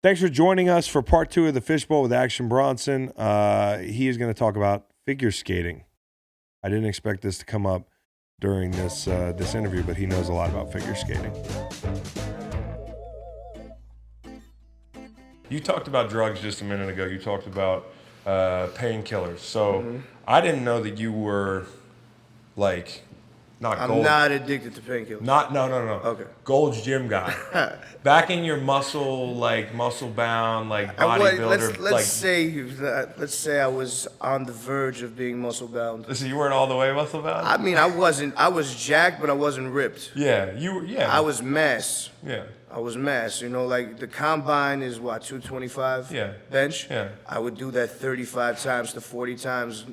Thanks for joining us for part 2 of the Fishbowl with Action Bronson. He is going to talk about figure skating. I didn't expect this to come up during this interview, but he knows a lot about figure skating. You talked about drugs just a minute ago. You talked about painkillers. So I didn't know that you were like I'm not addicted to painkillers. No. Okay. Gold's Gym guy. Back in your muscle bound, bodybuilder. Let's say I was on the verge of being muscle bound. So you weren't all the way muscle bound? I mean, I wasn't. I was jacked, but I wasn't ripped. Yeah, you were. Yeah. I was mass. Yeah. I was mass. You know, like the combine is what, 225? Yeah. Bench? Yeah. I would do that 35 times to 40 times.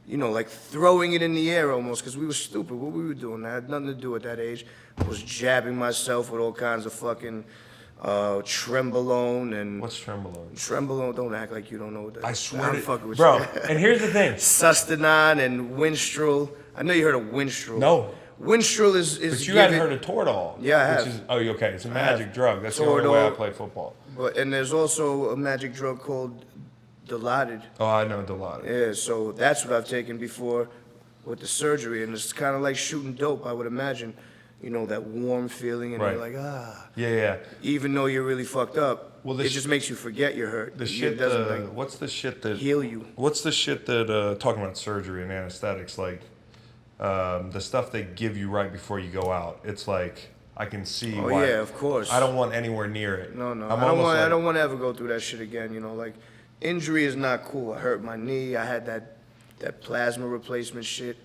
You know, like throwing it in the air almost, because we were stupid. What we were doing, that had nothing to do at that age. I was jabbing myself with all kinds of fucking Trembolone and... What's Trembolone? Trembolone, don't act like you don't know what that is. I swear I'm fucking with bro, you. and here's the thing. Sustanon and Winstrol. I know you heard of Winstrol. No. Winstrol is But you hadn't heard of Toradol. Yeah, I have. Which is, okay, it's a magic drug. That's the only way I play football. And there's also a magic drug called Dilaudid. Oh, I know Dilaudid. Yeah, so that's what I've taken before with the surgery, and it's kind of like shooting dope, I would imagine. You know, that warm feeling, and you're like, ah. Yeah. Even though you're really fucked up, it just makes you forget you're hurt. What's the shit that... heal you. What's the shit that, talking about surgery and anesthetics, like, the stuff they give you right before you go out, it's like... I can see why. Oh, yeah, of course. I don't want anywhere near it. No. I don't want to ever go through that shit again, you know, like... Injury is not cool. I hurt my knee. I had that plasma replacement shit.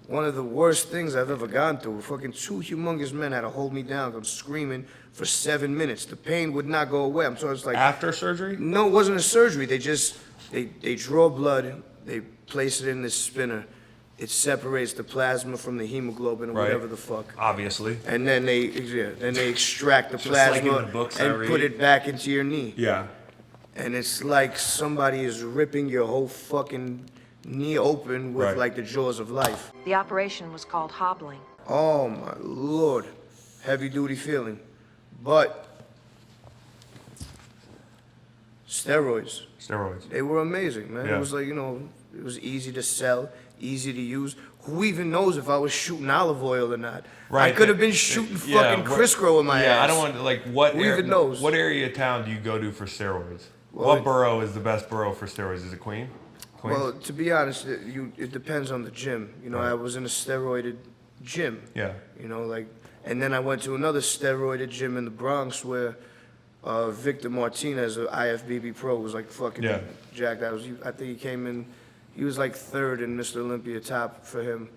One of the worst things I've ever gone through. Fucking 2 humongous men had to hold me down. I'm screaming for 7 minutes. The pain would not go away. I'm it's like... After surgery? No, it wasn't a surgery. They draw blood. They place it in this spinner. It separates the plasma from the hemoglobin or whatever the fuck. Obviously. And then they extract the plasma and put it back into your knee. Yeah. And it's like somebody is ripping your whole fucking knee open with like the jaws of life. The operation was called hobbling. Oh my Lord. Heavy duty feeling. But steroids. They were amazing, man. Yeah. It was like, you know, it was easy to sell, easy to use. Who even knows if I was shooting olive oil or not? Right. I could have been shooting fucking Cris Grow in my ass. Yeah, I don't want to, like, Who even knows? What area of town do you go to for steroids? What borough is the best borough for steroids? Is it Queens? Well, to be honest, it depends on the gym. You know, I was in a steroided gym. Yeah. You know, like, and then I went to another steroided gym in the Bronx where Victor Martinez, an IFBB pro, was like fucking jacked. I think he came in, he was like third in Mr. Olympia top for him.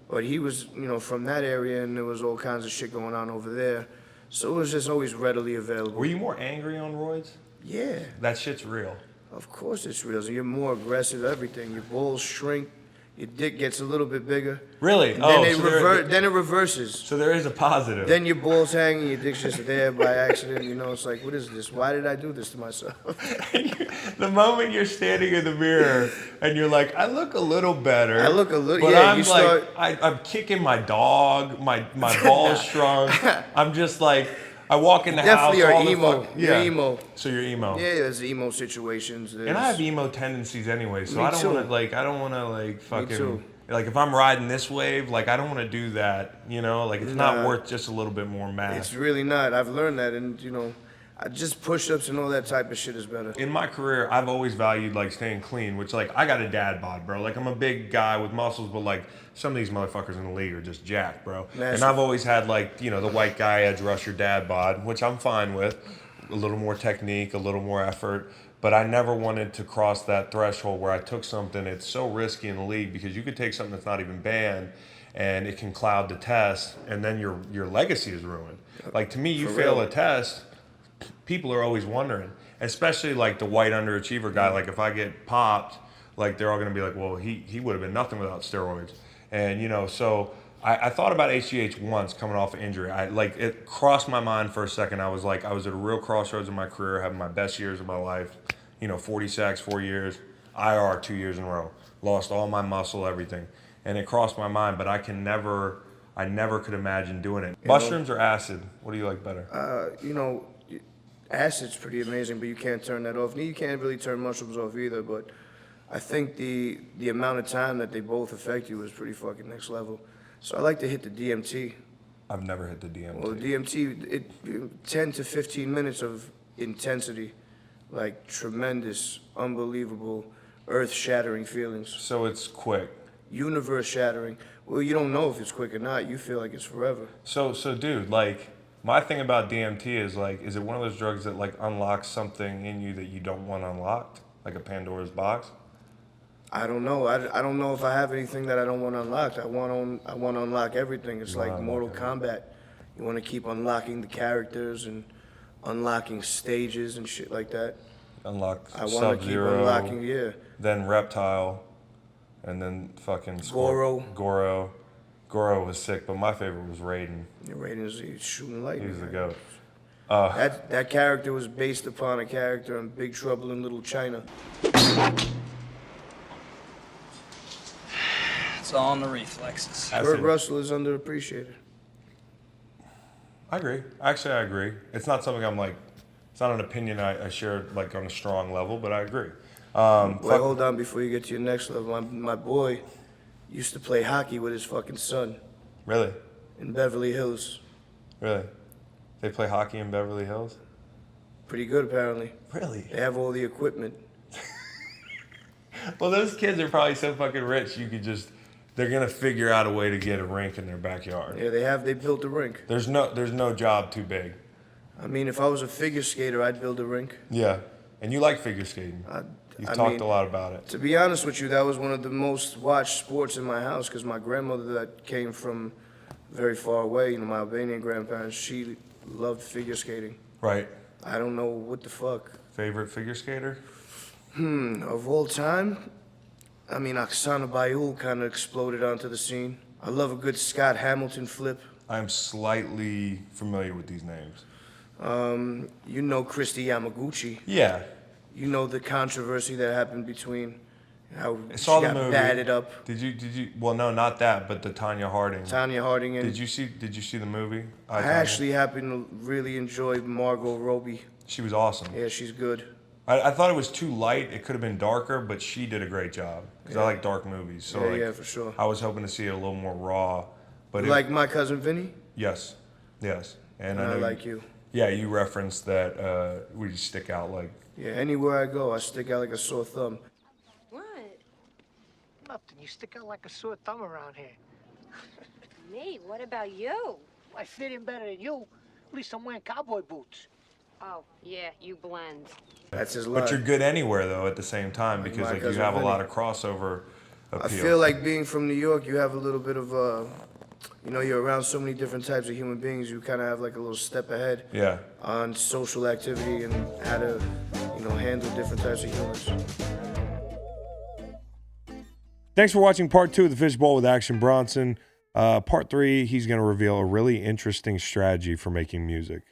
But he was, you know, from that area, and there was all kinds of shit going on over there. So it was just always readily available. Were you more angry on roids? Yeah. That shit's real. Of course it's real. So you're more aggressive, everything. Your balls shrink. Your dick gets a little bit bigger. Really? And then it reverses. So there is a positive. Then your balls hang and your dick's just there by accident. You know, it's like, what is this? Why did I do this to myself? The moment you're standing in the mirror and you're like, I look a little better. But I'm kicking my dog. My balls shrunk. I'm just like, I walk in the house. Definitely emo. You're emo. So you're emo. Yeah, there's emo situations. And I have emo tendencies anyway, so I don't want to fucking... Me too. Like, if I'm riding this wave, like, I don't want to do that, you know? Like, it's not worth just a little bit more mass. It's really not. I've learned that, and, you know, just push-ups and all that type of shit is better. In my career, I've always valued, like, staying clean, which, like, I got a dad bod, bro. Like, I'm a big guy with muscles, but, like, some of these motherfuckers in the league are just jacked, bro. Massive. And I've always had, like, you know, the white guy edge rusher dad bod, which I'm fine with. A little more technique, a little more effort. But I never wanted to cross that threshold where I took something. It's so risky in the league because you could take something that's not even banned and it can cloud the test, and then your legacy is ruined. Like, to me, you fail a test, people are always wondering, especially like the white underachiever guy. Like, if I get popped, like, they're all going to be like, well, he would have been nothing without steroids. And, you know, so I thought about HGH once coming off of injury. It crossed my mind for a second. I was at a real crossroads in my career, having my best years of my life. You know, 40 sacks, 4 years, IR 2 years in a row. Lost all my muscle, everything. And it crossed my mind, but I never could imagine doing it. Mushrooms or acid? What do you like better? You know, Acid's pretty amazing, but you can't turn that off. You can't really turn mushrooms off either, but I think the amount of time that they both affect you is pretty fucking next level. So I like to hit the DMT. I've never hit the DMT. Well, the DMT, 10 to 15 minutes of intensity, like tremendous, unbelievable, earth-shattering feelings. So it's quick. Universe-shattering. Well, you don't know if it's quick or not. You feel like it's forever. So dude, like, my thing about DMT is like, is it one of those drugs that like unlocks something in you that you don't want unlocked, like a Pandora's box? I don't know. I don't know if I have anything that I don't want unlocked. I want to unlock everything. It's like Mortal Kombat. You want to keep unlocking the characters and unlocking stages and shit like that. Unlock I want to keep Sub-Zero, unlocking, yeah. then Reptile, and then fucking Goro. Goro was sick, but my favorite was Raiden. Your ratings, he's shooting He lightning. was the man. goat. That character was based upon a character in Big Trouble in Little China. It's all in the reflexes. Kurt Russell is underappreciated. I agree. Actually, I agree. It's not something I'm like. It's not an opinion I share like on a strong level, but I agree. Wait, hold on before you get to your next level. My boy used to play hockey with his fucking son Really, in Beverly Hills. really, they play hockey in Beverly Hills. Pretty good, apparently. Really? They have all the equipment. Well, those kids are probably so fucking rich. They're gonna figure out a way to get a rink in their backyard. Yeah, they built a rink. There's no job too big. I mean, if I was a figure skater, I'd build a rink. Yeah, and you like figure skating. You've talked a lot about it. To be honest with you, that was one of the most watched sports in my house because my grandmother that came from very far away, my Albanian grandparents, she loved figure skating. Right. I don't know what the fuck. Favorite figure skater? Of all time, I mean, Oksana Bayul kind of exploded onto the scene. I love a good Scott Hamilton flip. I'm slightly familiar with these names. You know Christy Yamaguchi. Yeah. You know the controversy that happened between how I she saw the got movie. batted up. Did you? Well, no, not that, but the Tanya Harding. Tanya Harding and Did you see the movie? I Tanya? actually happen to really enjoy Margot Robbie. She was awesome. Yeah, she's good. I thought it was too light. It could have been darker, but she did a great job because I like dark movies. So Yeah, like, yeah, for sure. I was hoping to see it a little more raw. But Like My Cousin Vinny? yes, and I I know like you. Yeah, you referenced that we just stick out like. Yeah, anywhere I go, I stick out like a sore thumb. What? Nothing. You stick out like a sore thumb around here. Me? What about you? I fit in better than you. At least I'm wearing cowboy boots. Oh, yeah, you blend. That's his line. But you're good anywhere though at the same time because My like you Cousin have a lot Vinny. of crossover appeal. I feel like being from New York, you have a little bit of you're around so many different types of human beings. You kind of have like a little step ahead Yeah. on social activity and how to, handle different types of humans. Thanks for watching part 2 of the Fishbowl with Action Bronson. Part 3, he's going to reveal a really interesting strategy for making music.